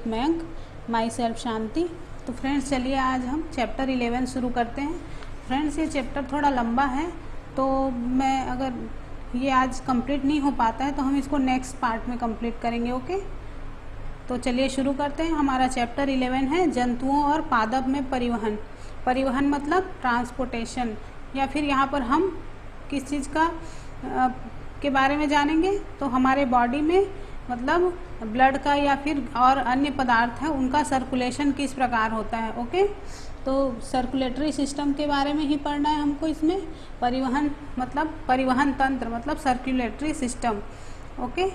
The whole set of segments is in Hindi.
मयंक, माई सेल्फ शांति। तो फ्रेंड्स चलिए आज हम चैप्टर 11 शुरू करते हैं। फ्रेंड्स ये चैप्टर थोड़ा लंबा है, तो मैं अगर ये आज कंप्लीट नहीं हो पाता है तो हम इसको नेक्स्ट पार्ट में कंप्लीट करेंगे। ओके, तो चलिए शुरू करते हैं। हमारा चैप्टर 11 है जंतुओं और पादप में परिवहन। परिवहन मतलब ट्रांसपोर्टेशन, या फिर यहाँ पर हम किस चीज़ का के बारे में जानेंगे। तो हमारे बॉडी में मतलब ब्लड का या फिर और अन्य पदार्थ है उनका सर्कुलेशन किस प्रकार होता है। ओके, तो सर्कुलेटरी सिस्टम के बारे में ही पढ़ना है हमको इसमें। परिवहन मतलब परिवहन तंत्र मतलब सर्कुलेटरी सिस्टम। ओके,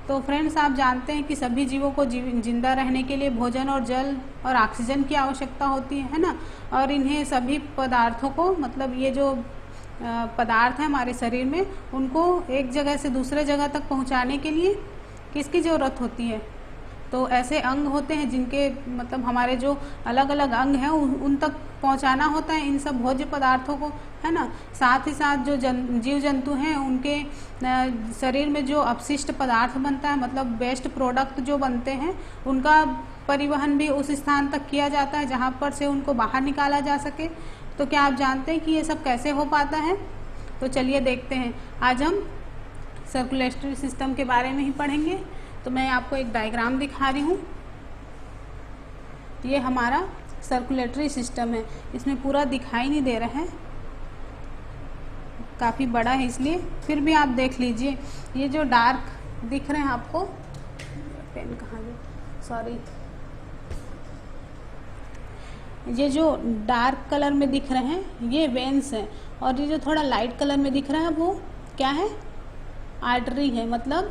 तो फ्रेंड्स आप जानते हैं कि सभी जीवों को जिंदा रहने के लिए भोजन और जल और ऑक्सीजन की आवश्यकता होती है ना। और इन्हें सभी पदार्थों को मतलब ये जो पदार्थ है हमारे शरीर में उनको एक जगह से दूसरे जगह तक पहुंचाने के लिए किसकी ज़रूरत होती है। तो ऐसे अंग होते हैं जिनके मतलब हमारे जो अलग अलग अंग हैं उन तक पहुंचाना होता है इन सब भोज्य पदार्थों को, है ना। साथ ही साथ जो जीव जंतु हैं उनके शरीर में जो अपशिष्ट पदार्थ बनता है मतलब वेस्ट प्रोडक्ट जो बनते हैं उनका परिवहन भी उस स्थान तक किया जाता है जहाँ पर से उनको बाहर निकाला जा सके। तो क्या आप जानते हैं कि ये सब कैसे हो पाता है? तो चलिए देखते हैं। आज हम सर्कुलेटरी सिस्टम के बारे में ही पढ़ेंगे। तो मैं आपको एक डायग्राम दिखा रही हूँ। ये हमारा सर्कुलेटरी सिस्टम है, इसमें पूरा दिखाई नहीं दे रहा है, काफ़ी बड़ा है इसलिए, फिर भी आप देख लीजिए। ये जो डार्क दिख रहे हैं आपको, पेन कहाँ गया, सॉरी, ये जो डार्क कलर में दिख रहे हैं ये वेन्स हैं, और ये जो थोड़ा लाइट कलर में दिख रहा है वो क्या है, आर्टरी है, मतलब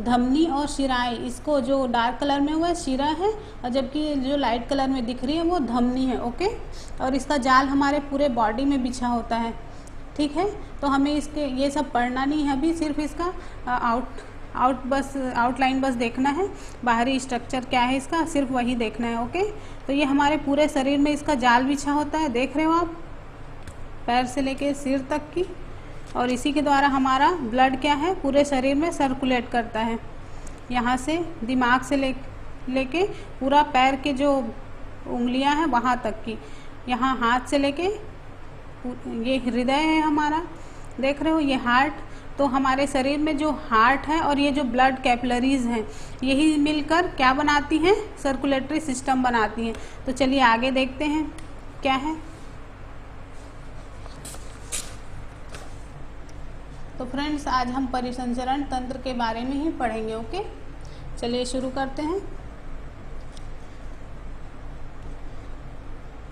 धमनी और शिराएं। इसको जो डार्क कलर में हुआ है शिरा है, और जबकि जो लाइट कलर में दिख रही है वो धमनी है। ओके, और इसका जाल हमारे पूरे बॉडी में बिछा होता है। ठीक है, तो हमें इसके ये सब पढ़ना नहीं है अभी, सिर्फ इसका आउटलाइन बस देखना है। बाहरी स्ट्रक्चर क्या है इसका सिर्फ वही देखना है। ओके, तो ये हमारे पूरे शरीर में इसका जाल बिछा होता है, देख रहे हो आप, पैर से लेके सिर तक की। और इसी के द्वारा हमारा ब्लड क्या है पूरे शरीर में सर्कुलेट करता है। यहाँ से दिमाग से लेके पूरा पैर के जो उंगलियां हैं वहाँ तक की, यहाँ हाथ से लेके ये हृदय है हमारा, देख रहे हो ये हार्ट। तो हमारे शरीर में जो हार्ट है और ये जो ब्लड कैपिलरीज हैं यही मिलकर क्या बनाती हैं, सर्कुलेटरी सिस्टम बनाती हैं। तो चलिए आगे देखते हैं क्या है। तो फ्रेंड्स आज हम परिसंचरण तंत्र के बारे में ही पढ़ेंगे। ओके, चलिए शुरू करते हैं।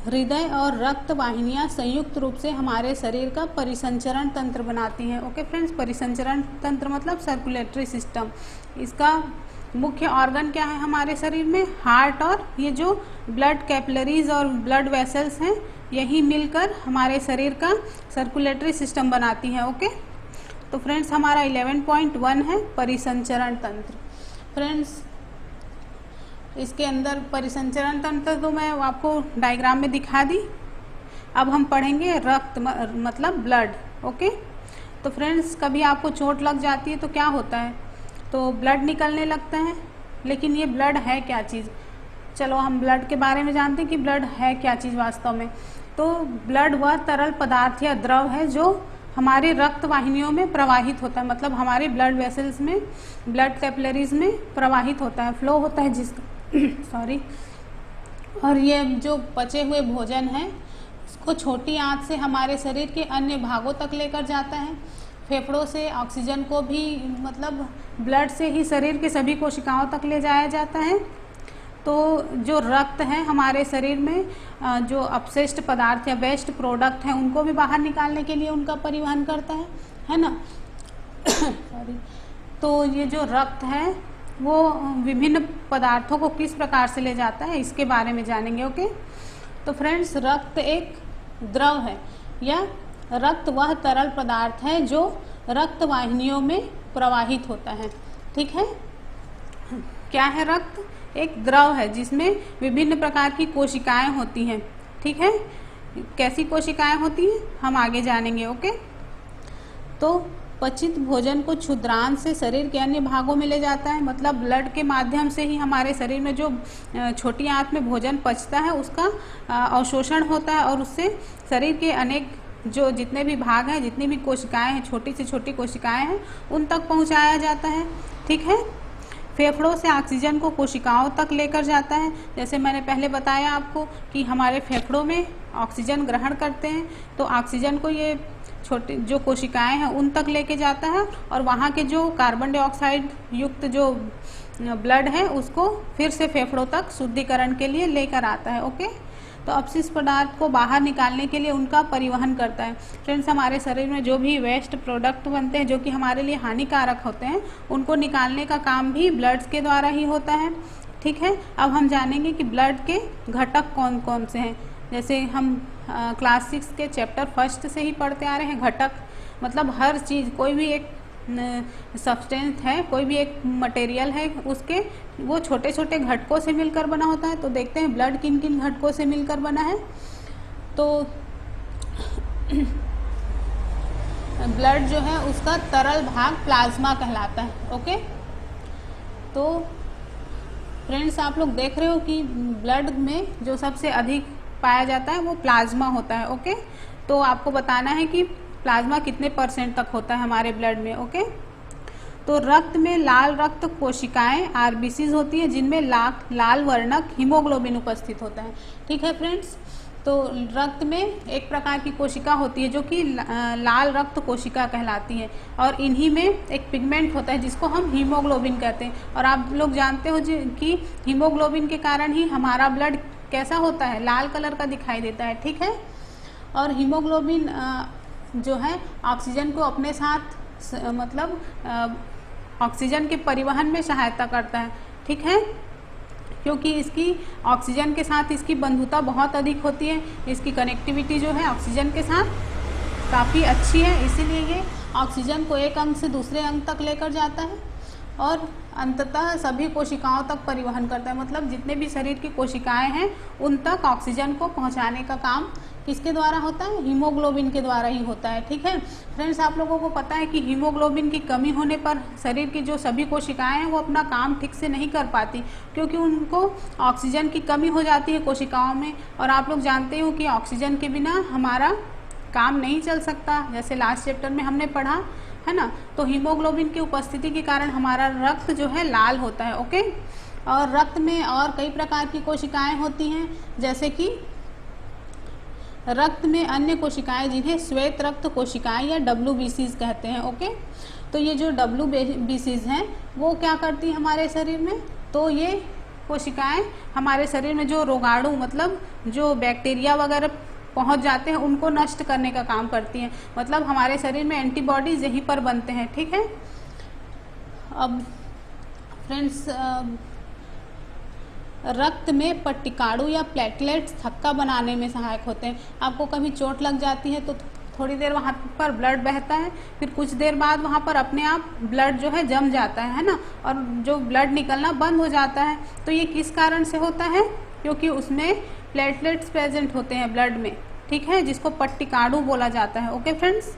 हृदय और रक्त वाहिनियां संयुक्त रूप से हमारे शरीर का परिसंचरण तंत्र बनाती हैं। ओके फ्रेंड्स, परिसंचरण तंत्र मतलब सर्कुलेटरी सिस्टम। इसका मुख्य ऑर्गन क्या है हमारे शरीर में, हार्ट, और ये जो ब्लड कैपिलरीज और ब्लड वेसल्स हैं यही मिलकर हमारे शरीर का सर्कुलेटरी सिस्टम बनाती हैं। ओके, तो फ्रेंड्स हमारा 11.1 है परिसंचरण तंत्र। फ्रेंड्स इसके अंदर परिसंचरण तंत्र तो मैं आपको डायग्राम में दिखा दी। अब हम पढ़ेंगे रक्त मतलब ब्लड। ओके, तो फ्रेंड्स कभी आपको चोट लग जाती है तो क्या होता है, तो ब्लड निकलने लगता है। लेकिन ये ब्लड है क्या चीज़, चलो हम ब्लड के बारे में जानते हैं कि ब्लड है क्या चीज़ वास्तव में। तो ब्लड वह तरल पदार्थ या द्रव है जो हमारे रक्त वाहिनियों में प्रवाहित होता है, मतलब हमारे ब्लड वेसल्स में, ब्लड कैपिलरीज में प्रवाहित होता है, फ्लो होता है जिसका सॉरी। और ये जो पचे हुए भोजन है इसको छोटी आंत से हमारे शरीर के अन्य भागों तक लेकर जाता है। फेफड़ों से ऑक्सीजन को भी मतलब ब्लड से ही शरीर के सभी कोशिकाओं तक ले जाया जाता है। तो जो रक्त है हमारे शरीर में जो अपशिष्ट पदार्थ या वेस्ट प्रोडक्ट हैं उनको भी बाहर निकालने के लिए उनका परिवहन करता है ना सॉरी। तो ये जो रक्त है वो विभिन्न पदार्थों को किस प्रकार से ले जाता है इसके बारे में जानेंगे। ओके, तो फ्रेंड्स रक्त एक द्रव है या रक्त वह तरल पदार्थ है जो रक्त वाहिनियों में प्रवाहित होता है। ठीक है, क्या है रक्त, एक द्रव है जिसमें विभिन्न प्रकार की कोशिकाएं होती हैं। ठीक है, कैसी कोशिकाएं होती हैं हम आगे जानेंगे। ओके, तो पचित भोजन को क्षुद्रांत से शरीर के अन्य भागों में ले जाता है, मतलब ब्लड के माध्यम से ही हमारे शरीर में जो छोटी आंत में भोजन पचता है उसका अवशोषण होता है और उससे शरीर के अनेक जो जितने भी भाग हैं, जितनी भी कोशिकाएं हैं, छोटी से छोटी कोशिकाएं हैं, उन तक पहुंचाया जाता है। ठीक है। फेफड़ों से ऑक्सीजन को कोशिकाओं तक लेकर जाता है। जैसे मैंने पहले बताया आपको कि हमारे फेफड़ों में ऑक्सीजन ग्रहण करते हैं, तो ऑक्सीजन को ये छोटे जो कोशिकाएं हैं उन तक लेके जाता है और वहाँ के जो कार्बन डाइऑक्साइड युक्त जो ब्लड है उसको फिर से फेफड़ों तक शुद्धिकरण के लिए लेकर आता है। ओके, तो अपशिष्ट पदार्थ को बाहर निकालने के लिए उनका परिवहन करता है। फ्रेंड्स, हमारे शरीर में जो भी वेस्ट प्रोडक्ट बनते हैं जो कि हमारे लिए हानिकारक होते हैं, उनको निकालने का काम भी ब्लड के द्वारा ही होता है। ठीक है। अब हम जानेंगे कि ब्लड के घटक कौन कौन से हैं। जैसे हम क्लास 6 के चैप्टर 1 से ही पढ़ते आ रहे हैं। घटक मतलब हर चीज़, कोई भी एक सब्सटेंस है, कोई भी एक मटेरियल है, उसके वो छोटे छोटे घटकों से मिलकर बना होता है। तो देखते हैं ब्लड किन किन घटकों से मिलकर बना है। तो ब्लड जो है उसका तरल भाग प्लाज्मा कहलाता है। ओके, तो फ्रेंड्स आप लोग देख रहे हो कि ब्लड में जो सबसे अधिक पाया जाता है वो प्लाज्मा होता है। ओके, तो आपको बताना है कि प्लाज्मा कितने % तक होता है हमारे ब्लड में। ओके, तो रक्त में लाल रक्त कोशिकाएं आरबीसीज होती हैं जिनमें लाल वर्णक हीमोग्लोबिन उपस्थित होता है। ठीक है फ्रेंड्स, तो रक्त में एक प्रकार की कोशिका होती है जो कि लाल रक्त कोशिका कहलाती है और इन्हीं में एक पिगमेंट होता है जिसको हम हीमोग्लोबिन कहते हैं। और आप लोग जानते हो कि हीमोग्लोबिन के कारण ही हमारा ब्लड कैसा होता है, लाल कलर का दिखाई देता है। ठीक है। और हीमोग्लोबिन जो है ऑक्सीजन को अपने साथ मतलब ऑक्सीजन के परिवहन में सहायता करता है। ठीक है, क्योंकि इसकी ऑक्सीजन के साथ इसकी बंधुता बहुत अधिक होती है, इसकी कनेक्टिविटी जो है ऑक्सीजन के साथ काफ़ी अच्छी है, इसीलिए ये ऑक्सीजन को एक अंग से दूसरे अंग तक लेकर जाता है और अंततः सभी कोशिकाओं तक परिवहन करता है। मतलब जितने भी शरीर की कोशिकाएं हैं उन तक ऑक्सीजन को पहुंचाने का काम किसके द्वारा होता है, हीमोग्लोबिन के द्वारा ही होता है। ठीक है फ्रेंड्स, आप लोगों को पता है कि हीमोग्लोबिन की कमी होने पर शरीर की जो सभी कोशिकाएं हैं वो अपना काम ठीक से नहीं कर पाती, क्योंकि उनको ऑक्सीजन की कमी हो जाती है कोशिकाओं में। और आप लोग जानते हो कि ऑक्सीजन के बिना हमारा काम नहीं चल सकता, जैसे लास्ट चैप्टर में हमने पढ़ा है ना। तो हीमोग्लोबिन की उपस्थिति के कारण हमारा रक्त जो है लाल होता है। ओके, और रक्त में और कई प्रकार की कोशिकाएं होती हैं, जैसे कि रक्त में अन्य कोशिकाएं जिन्हें श्वेत रक्त कोशिकाएं या WBCs कहते हैं। ओके, तो ये जो WBCs हैं वो क्या करती हैं हमारे शरीर में, तो ये कोशिकाएं हमारे शरीर में जो रोगाणु मतलब जो बैक्टीरिया वगैरह पहुंच जाते हैं उनको नष्ट करने का काम करती हैं। मतलब हमारे शरीर में एंटीबॉडीज यहीं पर बनते हैं। ठीक है। अब फ्रेंड्स, रक्त में पट्टिकाणु या प्लेटलेट्स थक्का बनाने में सहायक होते हैं। आपको कभी चोट लग जाती है तो थोड़ी देर वहाँ पर ब्लड बहता है, फिर कुछ देर बाद वहाँ पर अपने आप ब्लड जो है जम जाता है ना, और जो ब्लड निकलना बंद हो जाता है। तो ये किस कारण से होता है, क्योंकि उसमें प्लेटलेट्स प्रेजेंट होते हैं ब्लड में। ठीक है, जिसको पट्टिकाणु बोला जाता है। ओके फ्रेंड्स,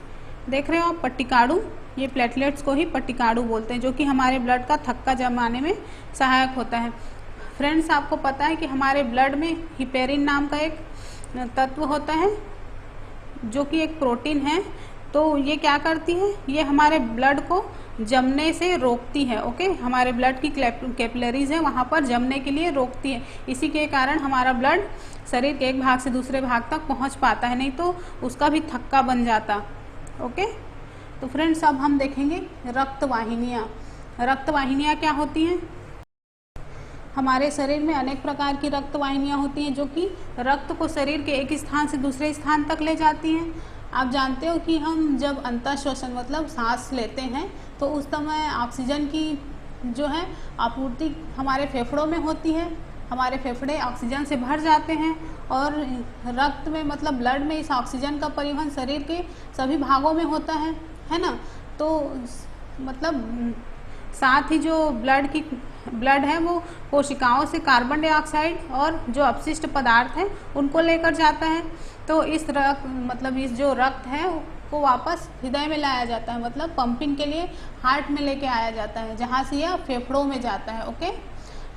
देख रहे हो आप पट्टिकाणु, ये प्लेटलेट्स को ही पट्टिकाणु बोलते हैं, जो कि हमारे ब्लड का थक्का जमाने में सहायक होता है। फ्रेंड्स, आपको पता है कि हमारे ब्लड में हिपेरिन नाम का एक तत्व होता है जो कि एक प्रोटीन है। तो ये क्या करती है, ये हमारे ब्लड को जमने से रोकती है। ओके, हमारे ब्लड की कैपिलरीज है वहाँ पर जमने के लिए रोकती है। इसी के कारण हमारा ब्लड शरीर के एक भाग से दूसरे भाग तक पहुँच पाता है, नहीं तो उसका भी थक्का बन जाता। ओके, तो फ्रेंड्स अब हम देखेंगे रक्तवाहिनियाँ। रक्तवाहिनियाँ क्या होती हैं, हमारे शरीर में अनेक प्रकार की रक्तवाहिनियाँ होती हैं जो कि रक्त को शरीर के एक स्थान से दूसरे स्थान तक ले जाती हैं। आप जानते हो कि हम जब अंतःश्वसन मतलब सांस लेते हैं तो उस समय ऑक्सीजन की जो है आपूर्ति हमारे फेफड़ों में होती है। हमारे फेफड़े ऑक्सीजन से भर जाते हैं और रक्त में मतलब ब्लड में इस ऑक्सीजन का परिवहन शरीर के सभी भागों में होता है ना। तो मतलब साथ ही जो ब्लड है वो कोशिकाओं से कार्बन डाइऑक्साइड और जो अपशिष्ट पदार्थ हैं उनको लेकर जाता है। तो इस जो रक्त है को वापस हृदय में लाया जाता है, मतलब पंपिंग के लिए हार्ट में लेके आया जाता है, जहाँ से यह फेफड़ों में जाता है। ओके,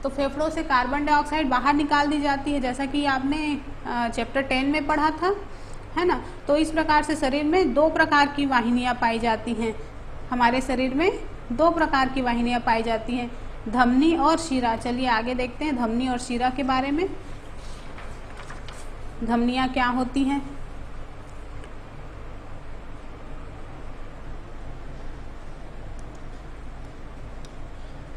तो फेफड़ों से कार्बन डाइऑक्साइड बाहर निकाल दी जाती है, जैसा कि आपने चैप्टर 10 में पढ़ा था, है ना। तो इस प्रकार से शरीर में 2 प्रकार की वाहिनियाँ पाई जाती हैं। हमारे शरीर में 2 प्रकार की वाहिनियाँ पाई जाती हैं, धमनी और शिरा। चलिए आगे देखते हैं धमनी और शिरा के बारे में। धमनियाँ क्या होती हैं?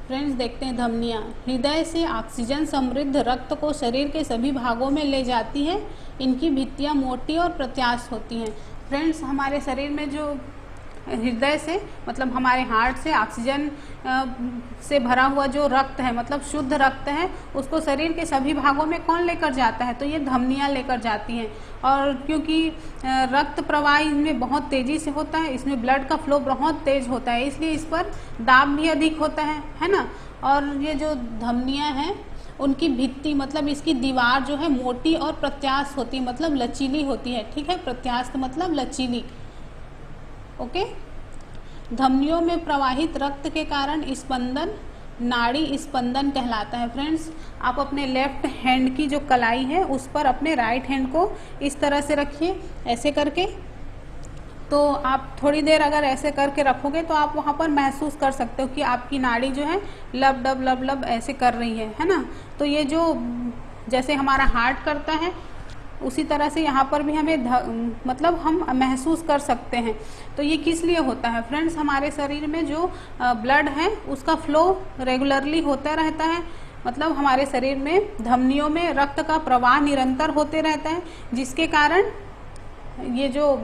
फ्रेंड्स देखते हैं धमनियाँ। हृदय से ऑक्सीजन समृद्ध रक्त को शरीर के सभी भागों में ले जाती है। इनकी भित्तियाँ मोटी और प्रत्यास्थ होती हैं। फ्रेंड्स हमारे शरीर में जो हृदय से मतलब हमारे हार्ट से ऑक्सीजन से भरा हुआ जो रक्त है, मतलब शुद्ध रक्त है, उसको शरीर के सभी भागों में कौन लेकर जाता है? तो ये धमनियाँ लेकर जाती हैं। और क्योंकि रक्त प्रवाह इनमें बहुत तेज़ी से होता है, इसमें ब्लड का फ्लो बहुत तेज़ होता है, इसलिए इस पर दाब भी अधिक होता है ना। और ये जो धमनियाँ हैं उनकी भित्ति मतलब इसकी दीवार जो है मोटी और प्रत्यास्थ होती है, मतलब लचीली होती है। ठीक है, प्रत्यास्थ मतलब लचीली। ओके, धमनियों में प्रवाहित रक्त के कारण स्पंदन नाड़ी स्पंदन कहलाता है। फ्रेंड्स आप अपने लेफ्ट हैंड की जो कलाई है उस पर अपने राइट हैंड को इस तरह से रखिए, ऐसे करके। तो आप थोड़ी देर अगर ऐसे करके रखोगे तो आप वहाँ पर महसूस कर सकते हो कि आपकी नाड़ी जो है लब डब लब लब ऐसे कर रही है ना। तो ये जो जैसे हमारा हार्ट करता है उसी तरह से यहाँ पर भी हमें मतलब हम महसूस कर सकते हैं। तो ये किस लिए होता है? फ्रेंड्स हमारे शरीर में जो ब्लड है उसका फ्लो रेगुलरली होता रहता है, मतलब हमारे शरीर में धमनियों में रक्त का प्रवाह निरंतर होते रहता है, जिसके कारण ये जो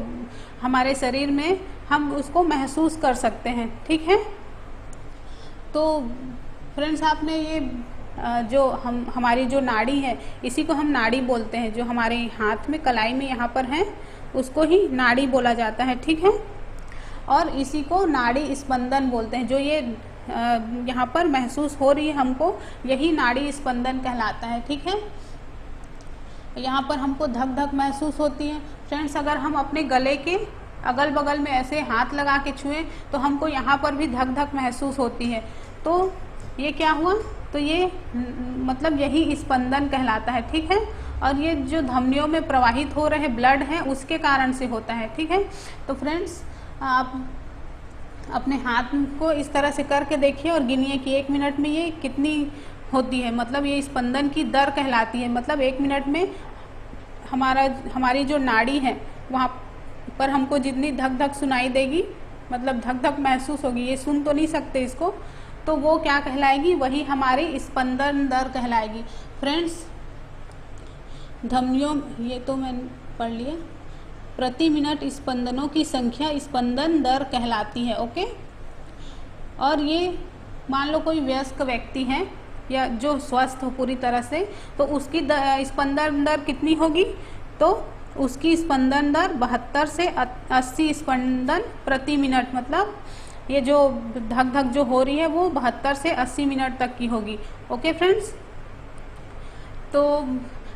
हमारे शरीर में हम उसको महसूस कर सकते हैं। ठीक है, तो फ्रेंड्स आपने ये जो हमारी जो नाड़ी है इसी को हम नाड़ी बोलते हैं, जो हमारे हाथ में कलाई में यहाँ पर है उसको ही नाड़ी बोला जाता है। ठीक है, और इसी को नाड़ी स्पंदन बोलते हैं। जो ये यहाँ पर महसूस हो रही है हमको, यही नाड़ी स्पंदन कहलाता है। ठीक है, यहाँ पर हमको धक धक महसूस होती है। फ्रेंड्स अगर हम अपने गले के अगल बगल में ऐसे हाथ लगा के छुएं तो हमको यहाँ पर भी धक धक महसूस होती है। तो ये क्या हुआ? तो ये मतलब यही स्पंदन कहलाता है। ठीक है, और ये जो धमनियों में प्रवाहित हो रहे ब्लड हैं उसके कारण से होता है। ठीक है, तो फ्रेंड्स आप अपने हाथ को इस तरह से करके देखिए और गिनिए कि 1 मिनट में ये कितनी होती है, मतलब ये स्पंदन की दर कहलाती है। मतलब 1 मिनट में हमारी जो नाड़ी है वहाँ पर हमको जितनी धक धक सुनाई देगी, मतलब धक धक महसूस होगी, ये सुन तो नहीं सकते इसको, तो वो क्या कहलाएगी? वही हमारी स्पंदन दर कहलाएगी। फ्रेंड्स धमनियों, ये तो मैंने पढ़ लिया, प्रति मिनट स्पंदनों की संख्या स्पंदन दर कहलाती है। ओके, और ये मान लो कोई वयस्क व्यक्ति है या जो स्वस्थ हो पूरी तरह से, तो उसकी स्पंदन दर कितनी होगी? तो उसकी स्पंदन दर 72 से 80 स्पंदन प्रति मिनट, मतलब ये जो धक धक जो हो रही है वो 72 से 80 मिनट तक की होगी। ओके फ्रेंड्स, तो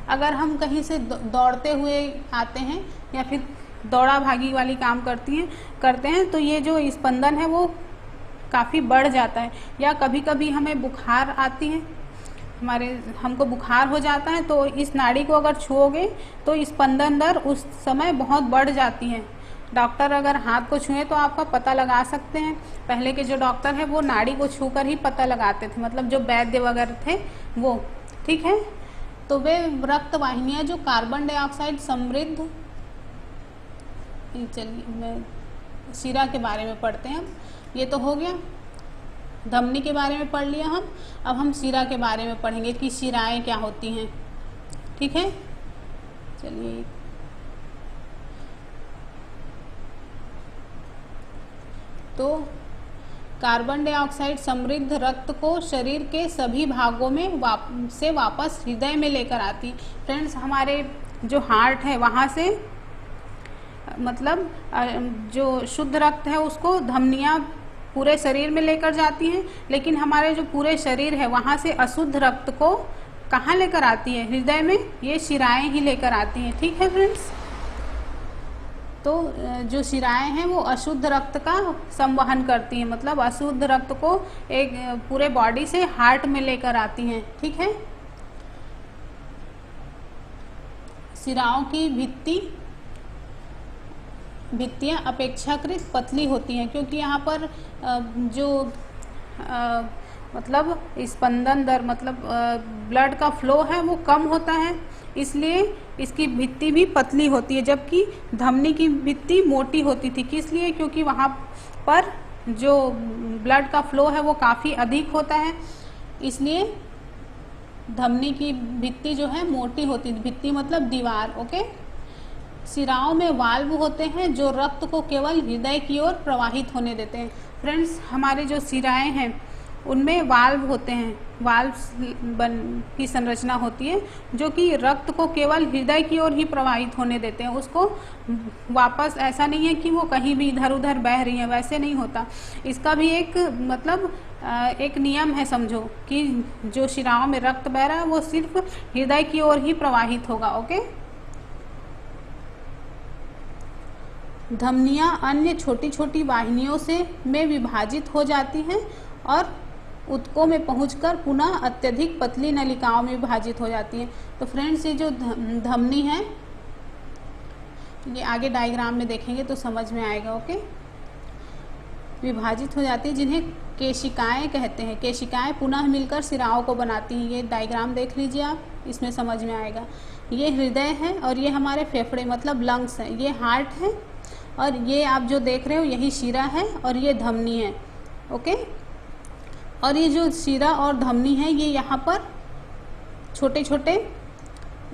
अगर हम कहीं से दौड़ते हुए आते हैं या फिर दौड़ा भागी वाली काम करते हैं तो ये जो स्पंदन है वो काफ़ी बढ़ जाता है। या कभी कभी हमें बुखार आती है, हमको बुखार हो जाता है, तो इस नाड़ी को अगर छुओगे तो स्पंदन दर उस समय बहुत बढ़ जाती है। डॉक्टर अगर हाथ को छुए तो आपका पता लगा सकते हैं। पहले के जो डॉक्टर हैं वो नाड़ी को छूकर ही पता लगाते थे, मतलब जो वैद्य वगैरह थे वो। ठीक है, तो वे रक्त वाहिनियाँ जो कार्बन डाइऑक्साइड समृद्ध, चलिए मैं शिरा के बारे में पढ़ते हैं। ये तो हो गया, धमनी के बारे में पढ़ लिया हम। अब हम शिरा के बारे में पढ़ेंगे कि शिराएं क्या होती हैं। ठीक है, चलिए तो कार्बन डाइऑक्साइड समृद्ध रक्त को शरीर के सभी भागों में से वापस हृदय में लेकर आती। फ्रेंड्स हमारे जो हार्ट है वहाँ से मतलब जो शुद्ध रक्त है उसको धमनियाँ पूरे शरीर में लेकर जाती हैं, लेकिन हमारे जो पूरे शरीर है वहाँ से अशुद्ध रक्त को कहाँ लेकर आती है? हृदय में। ये शिराएं ही लेकर आती हैं। ठीक है फ्रेंड्स, तो जो शिराएं हैं वो अशुद्ध रक्त का संवहन करती हैं, मतलब अशुद्ध रक्त को एक पूरे बॉडी से हार्ट में लेकर आती हैं। ठीक है। शिराओं की भित्तियाँ अपेक्षाकृत पतली होती हैं, क्योंकि यहाँ पर जो मतलब स्पंदन दर मतलब ब्लड का फ्लो है वो कम होता है, इसलिए इसकी भित्ति भी पतली होती है, जबकि धमनी की भित्ति मोटी होती थी। किस लिए? क्योंकि वहाँ पर जो ब्लड का फ्लो है वो काफ़ी अधिक होता है, इसलिए धमनी की भित्ति जो है मोटी होती है। भित्ति मतलब दीवार। ओके। शिराओं में वाल्व होते हैं जो रक्त को केवल हृदय की ओर प्रवाहित होने देते हैं। फ्रेंड्स, हमारे जो शिराएं हैं उनमें वाल्व होते हैं, वाल्व की संरचना होती है जो कि रक्त को केवल हृदय की ओर ही प्रवाहित होने देते हैं, उसको वापस, ऐसा नहीं है कि वो कहीं भी इधर उधर बह रही है, वैसे नहीं होता। इसका भी एक मतलब एक नियम है, समझो कि जो शिराओं में रक्त बह रहा है वो सिर्फ हृदय की ओर ही प्रवाहित होगा। ओके। धमनियाँ अन्य छोटी छोटी वाहिनियों में विभाजित हो जाती हैं और ऊतकों में पहुंचकर पुनः अत्यधिक पतली नलिकाओं में विभाजित हो जाती हैं। तो फ्रेंड्स, ये जो धमनी है ये आगे डायग्राम में देखेंगे तो समझ में आएगा। ओके। विभाजित हो जाती है, जिन्हें केशिकाएं कहते हैं। केशिकाएं पुनः मिलकर शिराओं को बनाती हैं। ये डायग्राम देख लीजिए आप, इसमें समझ में आएगा। ये हृदय है और ये हमारे फेफड़े मतलब लंग्स हैं। ये हार्ट है और ये आप जो देख रहे हो यही शिरा है और ये धमनी है। ओके। और ये जो शिरा और धमनी है ये यहाँ पर छोटे छोटे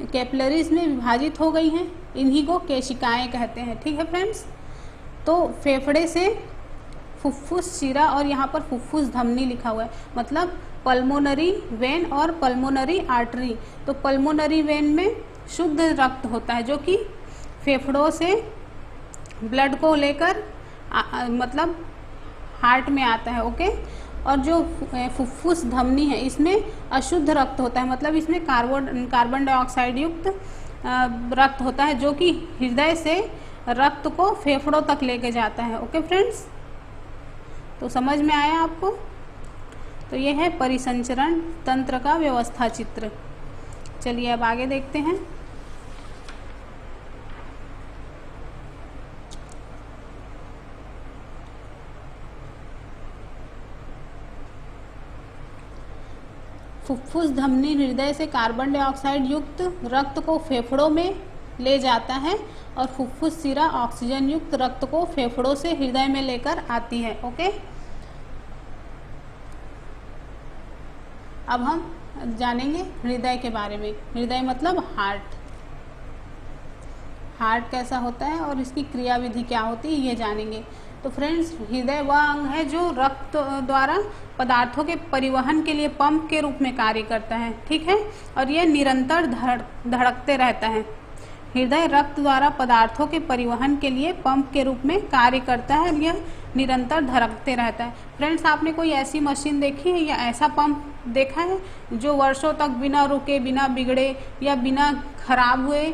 कैपिलरीज में विभाजित हो गई हैं, इन्हीं को केशिकाएं कहते हैं। ठीक है फ्रेंड्स। तो फेफड़े से फुफ्फुस शिरा और यहाँ पर फुफ्फुस धमनी लिखा हुआ है, मतलब पल्मोनरी वेन और पल्मोनरी आर्टरी। तो पल्मोनरी वेन में शुद्ध रक्त होता है जो कि फेफड़ों से ब्लड को लेकर मतलब हार्ट में आता है। ओके। और जो फुफ्फुस धमनी है इसमें अशुद्ध रक्त होता है, मतलब इसमें कार्बन डाइऑक्साइड युक्त रक्त होता है जो कि हृदय से रक्त को फेफड़ों तक लेके जाता है। ओके फ्रेंड्स, तो समझ में आया आपको? तो ये है परिसंचरण तंत्र का व्यवस्था चित्र। चलिए अब आगे देखते हैं। फुफ्फुस धमनी हृदय से कार्बन डाइऑक्साइड युक्त रक्त को फेफड़ों में ले जाता है और फुफ्फुस शिरा ऑक्सीजन युक्त रक्त को फेफड़ों से हृदय में लेकर आती है। ओके। अब हम जानेंगे हृदय के बारे में। हृदय मतलब हार्ट। हार्ट कैसा होता है और इसकी क्रियाविधि क्या होती है ये जानेंगे। तो फ्रेंड्स, हृदय वह अंग है जो रक्त द्वारा पदार्थों के परिवहन के लिए पंप के रूप में कार्य करता है। ठीक है। और यह निरंतर धड़कते रहता है। हृदय रक्त द्वारा पदार्थों के परिवहन के लिए पंप के रूप में कार्य करता है और यह निरंतर धड़कते रहता है। फ्रेंड्स, आपने कोई ऐसी मशीन देखी है या ऐसा पंप देखा है जो वर्षों तक बिना रुके, बिना बिगड़े या बिना खराब हुए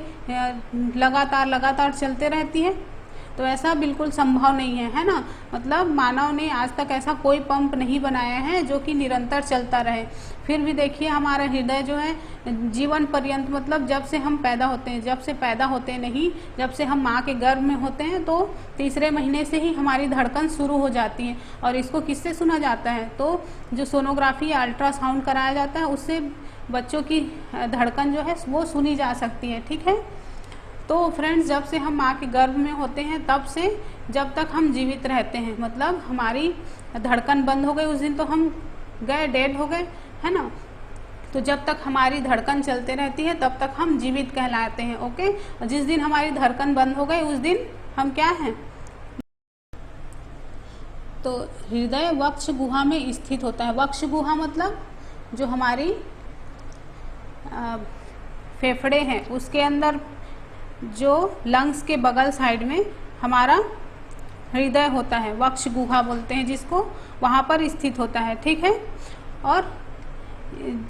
लगातार चलते रहती है? तो ऐसा बिल्कुल संभव नहीं है, है ना। मतलब मानव ने आज तक ऐसा कोई पंप नहीं बनाया है जो कि निरंतर चलता रहे। फिर भी देखिए हमारा हृदय जो है जीवन पर्यंत, मतलब जब से हम पैदा होते हैं, जब से पैदा होते नहीं, जब से हम माँ के गर्भ में होते हैं तो तीसरे महीने से ही हमारी धड़कन शुरू हो जाती है। और इसको किससे सुना जाता है? तो जो सोनोग्राफी या अल्ट्रासाउंड कराया जाता है उससे बच्चों की धड़कन जो है वो सुनी जा सकती है। ठीक है। तो फ्रेंड्स, जब से हम माँ के गर्भ में होते हैं तब से जब तक हम जीवित रहते हैं, मतलब हमारी धड़कन बंद हो गई उस दिन तो हम गए, डेड हो गए, है ना। तो जब तक हमारी धड़कन चलते रहती है तब तक हम जीवित कहलाते हैं। ओके। और जिस दिन हमारी धड़कन बंद हो गई उस दिन हम क्या हैं? तो हृदय वक्ष गुहा में स्थित होता है। वक्ष गुहा मतलब जो हमारी फेफड़े हैं उसके अंदर जो लंग्स के बगल साइड में हमारा हृदय होता है, वक्ष गुहा बोलते हैं जिसको, वहाँ पर स्थित होता है। ठीक है। और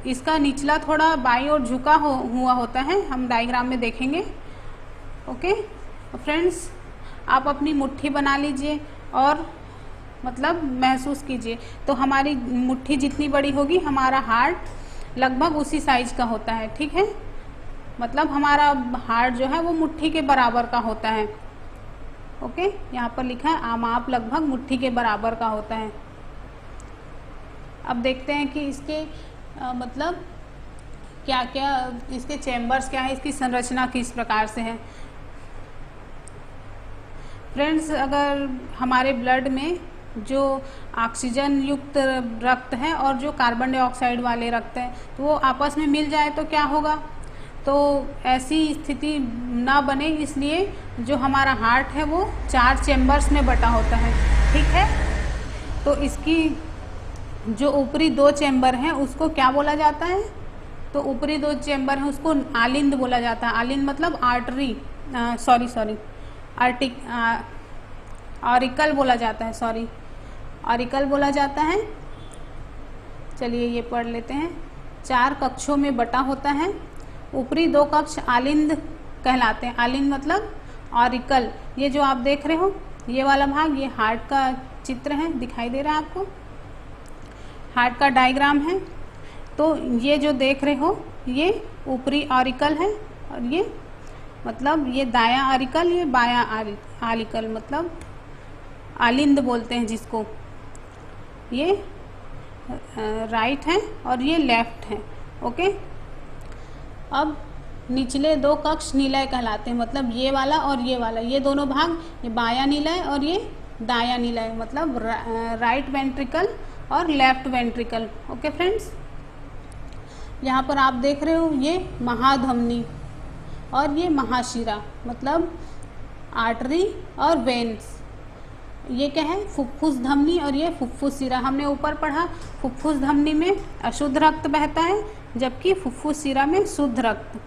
इसका निचला थोड़ा बाईं ओर झुका हुआ होता है, हम डायग्राम में देखेंगे। ओके फ्रेंड्स, आप अपनी मुट्ठी बना लीजिए और मतलब महसूस कीजिए। तो हमारी मुट्ठी जितनी बड़ी होगी हमारा हार्ट लगभग उसी साइज का होता है, ठीक है। मतलब हमारा हार्ट जो है वो मुट्ठी के बराबर का होता है। ओके, यहाँ पर लिखा है माप लगभग मुट्ठी के बराबर का होता है। अब देखते हैं कि इसके मतलब क्या क्या इसके चैम्बर्स क्या है, इसकी संरचना किस प्रकार से है। फ्रेंड्स, अगर हमारे ब्लड में जो ऑक्सीजन युक्त रक्त है और जो कार्बन डाइऑक्साइड वाले रक्त है तो वो आपस में मिल जाए तो क्या होगा, तो ऐसी स्थिति ना बने, इसलिए जो हमारा हार्ट है वो 4 चैम्बर्स में बटा होता है, ठीक है। तो इसकी जो ऊपरी 2 चैम्बर हैं उसको क्या बोला जाता है, तो ऊपरी 2 चैम्बर हैं उसको आलिंद बोला जाता है। आलिंद मतलब आर्टरी, ऑरिकल बोला जाता है, ऑरिकल बोला जाता है। चलिए ये पढ़ लेते हैं। 4 कक्षों में बटा होता है। ऊपरी 2 कक्ष आलिंद कहलाते हैं। आलिंद मतलब ऑरिकल। ये जो आप देख रहे हो ये वाला भाग, ये हार्ट का चित्र है, दिखाई दे रहा है आपको, हार्ट का डायग्राम है। तो ये जो देख रहे हो ये ऊपरी ऑरिकल है और ये मतलब ये दायां ऑरिकल, ये बायां ऑरिकल मतलब आलिंद बोलते हैं जिसको, ये राइट है और ये लेफ्ट है। ओके, अब निचले 2 कक्ष निलय कहलाते हैं। मतलब ये वाला और ये वाला, ये दोनों भाग, ये बायां निलय और ये दायां निलय, मतलब राइट वेंट्रिकल और लेफ्ट वेंट्रिकल। ओके फ्रेंड्स, यहाँ पर आप देख रहे हो ये महाधमनी और ये महाशिरा, मतलब आर्टरी और वेन्स। ये क्या है, फुफ्फुस धमनी और ये फुफ्फुस शिरा। हमने ऊपर पढ़ा फुफ्फुस धमनी में अशुद्ध रक्त बहता है जबकि फुफ्फुस शिरा में शुद्ध रक्त।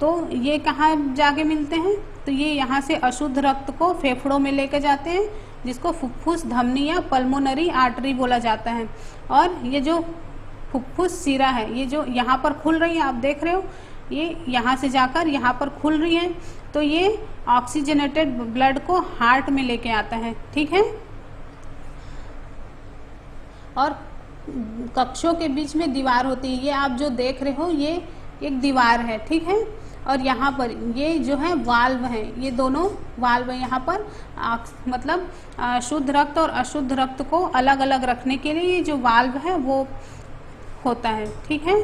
तो ये कहाँ जाके मिलते हैं, तो ये यहाँ से अशुद्ध रक्त को फेफड़ों में लेके जाते हैं जिसको फुफ्फुस धमनी या पल्मोनरी आर्टरी बोला जाता है। और ये जो फुफ्फुस शिरा है, ये जो यहाँ पर खुल रही है आप देख रहे हो, ये यहाँ से जाकर यहाँ पर खुल रही है, तो ये ऑक्सीजनेटेड ब्लड को हार्ट में लेके आता है, ठीक है। और कक्षों के बीच में दीवार होती है, ये आप जो देख रहे हो ये एक दीवार है, ठीक है। और यहाँ पर ये जो है वाल्व है, ये दोनों वाल्व है यहाँ पर, मतलब शुद्ध रक्त और अशुद्ध रक्त को अलग अलग रखने के लिए ये जो वाल्व है वो होता है, ठीक है।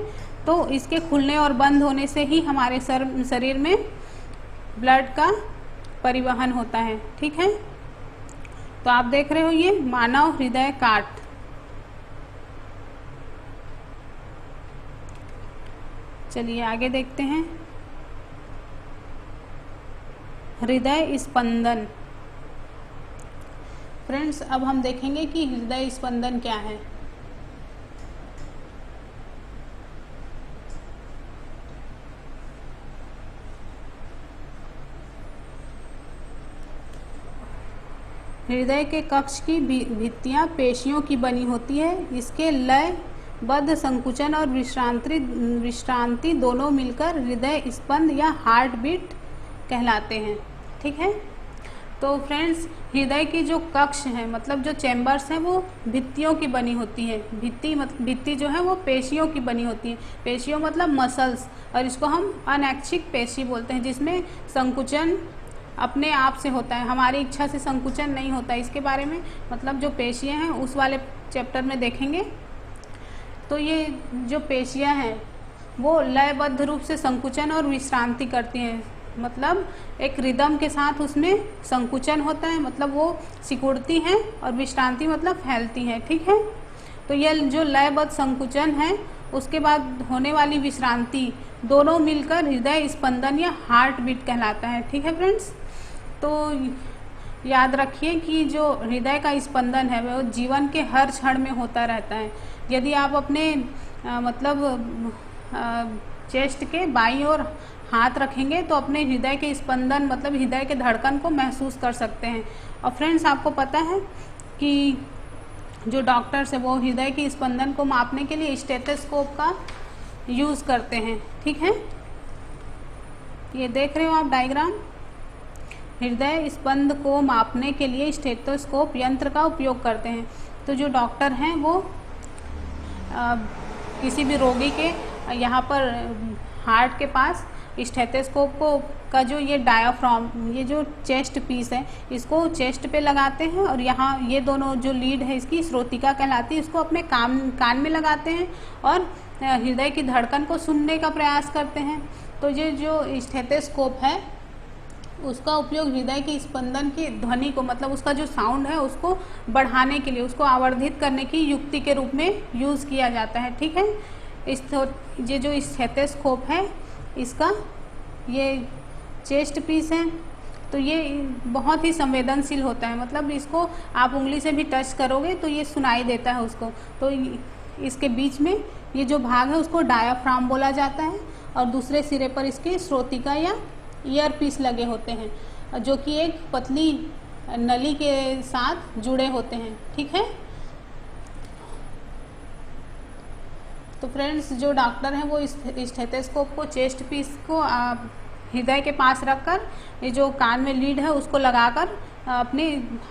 तो इसके खुलने और बंद होने से ही हमारे शरीर में ब्लड का परिवहन होता है, ठीक है। तो आप देख रहे हो ये मानव हृदय काट। चलिए आगे देखते हैं। हृदय स्पंदन। फ्रेंड्स, अब हम देखेंगे कि हृदय स्पंदन क्या है। हृदय के कक्ष की भित्तियां पेशियों की बनी होती है। इसके लय, बद्ध संकुचन और विश्रांति दोनों मिलकर हृदय स्पंद या हार्ट बीट कहलाते हैं, ठीक है। तो फ्रेंड्स, हृदय की जो कक्ष है मतलब जो चैम्बर्स हैं वो भित्तियों की बनी होती है। भित्ति जो है वो पेशियों की बनी होती है। पेशियों मतलब मसल्स, और इसको हम अनैच्छिक पेशी बोलते हैं, जिसमें संकुचन अपने आप से होता है, हमारी इच्छा से संकुचन नहीं होता। इसके बारे में मतलब जो पेशियां हैं उस वाले चैप्टर में देखेंगे। तो ये जो पेशियां हैं वो लयबद्ध रूप से संकुचन और विश्रांति करती हैं, मतलब एक रिदम के साथ उसमें संकुचन होता है, मतलब वो सिकुड़ती हैं, और विश्रांति मतलब फैलती हैं, ठीक है। तो ये जो लयबद्ध संकुचन है उसके बाद होने वाली विश्रांति दोनों मिलकर हृदय स्पंदन या हार्ट बीट कहलाता है, ठीक है फ्रेंड्स। तो याद रखिए कि जो हृदय का स्पंदन है वो जीवन के हर क्षण में होता रहता है। यदि आप अपने चेस्ट के बाईं ओर हाथ रखेंगे तो अपने हृदय के स्पंदन मतलब हृदय के धड़कन को महसूस कर सकते हैं। और फ्रेंड्स, आपको पता है कि जो डॉक्टर्स है वो हृदय के स्पंदन को मापने के लिए स्टेथोस्कोप का यूज़ करते हैं, ठीक है। ये देख रहे हो आप डायग्राम, हृदय स्पंद को मापने के लिए स्टेथोस्कोप यंत्र का उपयोग करते हैं। तो जो डॉक्टर हैं वो किसी भी रोगी के यहाँ पर हार्ट के पास स्टेथोस्कोप का जो ये डायाफ्राम, ये जो चेस्ट पीस है, इसको चेस्ट पे लगाते हैं और यहाँ ये दोनों जो लीड है इसकी श्रोतिका कहलाती है, इसको अपने कान में लगाते हैं और हृदय की धड़कन को सुनने का प्रयास करते हैं। तो ये जो स्टेथोस्कोप है उसका उपयोग हृदय की स्पंदन की ध्वनि को, मतलब उसका जो साउंड है उसको बढ़ाने के लिए, उसको आवर्धित करने की युक्ति के रूप में यूज़ किया जाता है। ठीक है, ये जो स्टेथोस्कोप है इसका ये चेस्ट पीस है, तो ये बहुत ही संवेदनशील होता है, मतलब इसको आप उंगली से भी टच करोगे तो ये सुनाई देता है उसको। तो इसके बीच में ये जो भाग है उसको डायाफ्राम बोला जाता है और दूसरे सिरे पर इसके श्रोतिका या ईयर पीस लगे होते हैं जो कि एक पतली नली के साथ जुड़े होते हैं। ठीक है, तो फ्रेंड्स जो डॉक्टर हैं वो इस स्टेथोस्कोप को, चेस्ट पीस को हृदय के पास रखकर ये जो कान में लीड है उसको लगाकर अपने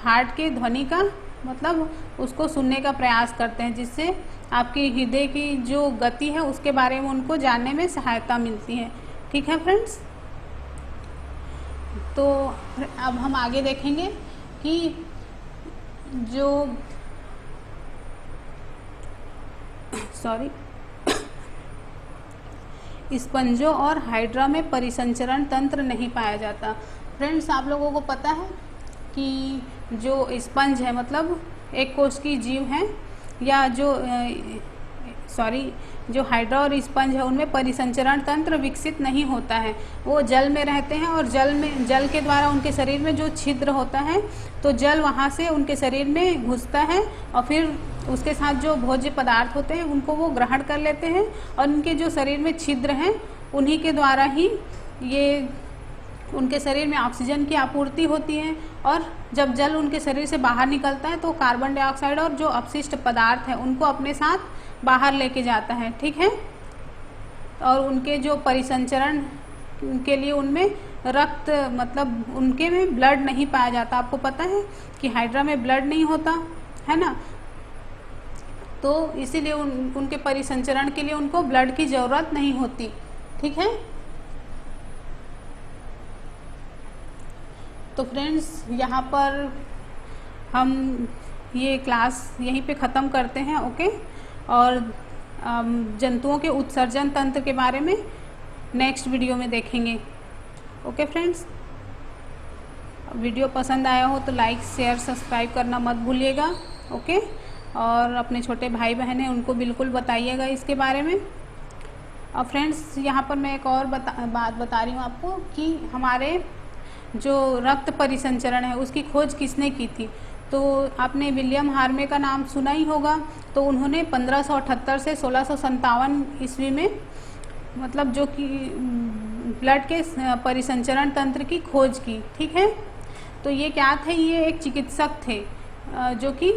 हार्ट की ध्वनि का, मतलब उसको सुनने का प्रयास करते हैं, जिससे आपकी हृदय की जो गति है उसके बारे में उनको जानने में सहायता मिलती है। ठीक है फ्रेंड्स, तो अब हम आगे देखेंगे कि जो स्पंजों और हाइड्रा में परिसंचरण तंत्र नहीं पाया जाता। फ्रेंड्स आप लोगों को पता है कि जो स्पंज है, मतलब एक कोश की जीव है, या जो हाइड्रा और स्पंज है उनमें परिसंचरण तंत्र विकसित नहीं होता है। वो जल में रहते हैं और जल के द्वारा उनके शरीर में जो छिद्र होता है तो जल वहाँ से उनके शरीर में घुसता है और फिर उसके साथ जो भोज्य पदार्थ होते हैं उनको वो ग्रहण कर लेते हैं और उनके जो शरीर में छिद्र हैं उन्हीं के द्वारा ही ये उनके शरीर में ऑक्सीजन की आपूर्ति होती है। और जब जल उनके शरीर से बाहर निकलता है तो कार्बन डाइऑक्साइड और जो अपशिष्ट पदार्थ है उनको अपने साथ बाहर लेके जाता है। ठीक है, और उनके जो परिसंचरण के लिए उनमें रक्त, मतलब उनके में ब्लड नहीं पाया जाता। आपको पता है कि हाइड्रा में ब्लड नहीं होता है ना, तो इसीलिए उनके परिसंचरण के लिए उनको ब्लड की ज़रूरत नहीं होती। ठीक है, तो फ्रेंड्स यहाँ पर हम ये क्लास यहीं पे ख़त्म करते हैं। ओके, और जंतुओं के उत्सर्जन तंत्र के बारे में नेक्स्ट वीडियो में देखेंगे। ओके फ्रेंड्स, वीडियो पसंद आया हो तो लाइक, शेयर, सब्सक्राइब करना मत भूलिएगा। ओके, और अपने छोटे भाई बहन हैं उनको बिल्कुल बताइएगा इसके बारे में। और फ्रेंड्स यहाँ पर मैं एक और बात बता रही हूँ आपको कि हमारे जो रक्त परिसंचरण है उसकी खोज किसने की थी। तो आपने विलियम हार्वे का नाम सुना ही होगा। तो उन्होंने 1578 से 1657 ईस्वी में, मतलब जो कि ब्लड के परिसंचरण तंत्र की खोज की। ठीक है, तो ये क्या थे, ये एक चिकित्सक थे जो कि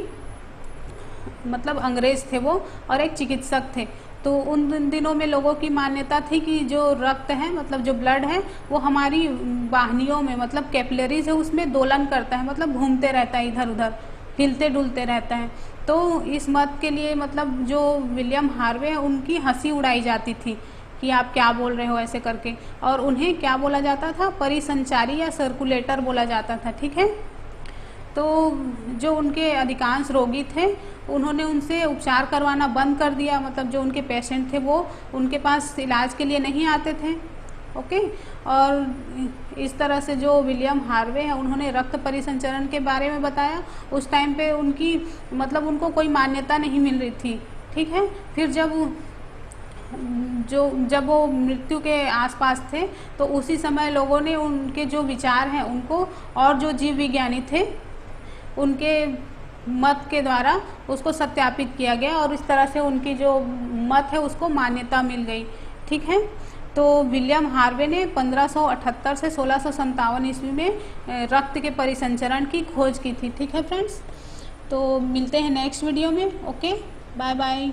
मतलब अंग्रेज थे वो, और एक चिकित्सक थे। तो उन दिनों में लोगों की मान्यता थी कि जो रक्त है, मतलब जो ब्लड है, वो हमारी वाहिनियों में, मतलब कैपिलरीज है उसमें दोलन करता है, मतलब घूमते रहता है, इधर उधर हिलते डुलते रहता है। तो इस मत के लिए मतलब जो विलियम हार्वे है उनकी हंसी उड़ाई जाती थी कि आप क्या बोल रहे हो ऐसे करके, और उन्हें क्या बोला जाता था, परिसंचारी या सर्कुलेटर बोला जाता था। ठीक है, तो जो उनके अधिकांश रोगी थे उन्होंने उनसे उपचार करवाना बंद कर दिया, मतलब जो उनके पेशेंट थे वो उनके पास इलाज के लिए नहीं आते थे। ओके, और इस तरह से जो विलियम हार्वे है उन्होंने रक्त परिसंचरण के बारे में बताया। उस टाइम पे उनकी, मतलब उनको कोई मान्यता नहीं मिल रही थी। ठीक है, फिर जब वो मृत्यु के आसपास थे तो उसी समय लोगों ने उनके जो विचार हैं उनको, और जो जीव विज्ञानी थे उनके मत के द्वारा उसको सत्यापित किया गया और इस तरह से उनकी जो मत है उसको मान्यता मिल गई। ठीक है, तो विलियम हार्वे ने 1578 से 1657 ईस्वी में रक्त के परिसंचरण की खोज की थी। ठीक है फ्रेंड्स, तो मिलते हैं नेक्स्ट वीडियो में। Okay, bye bye.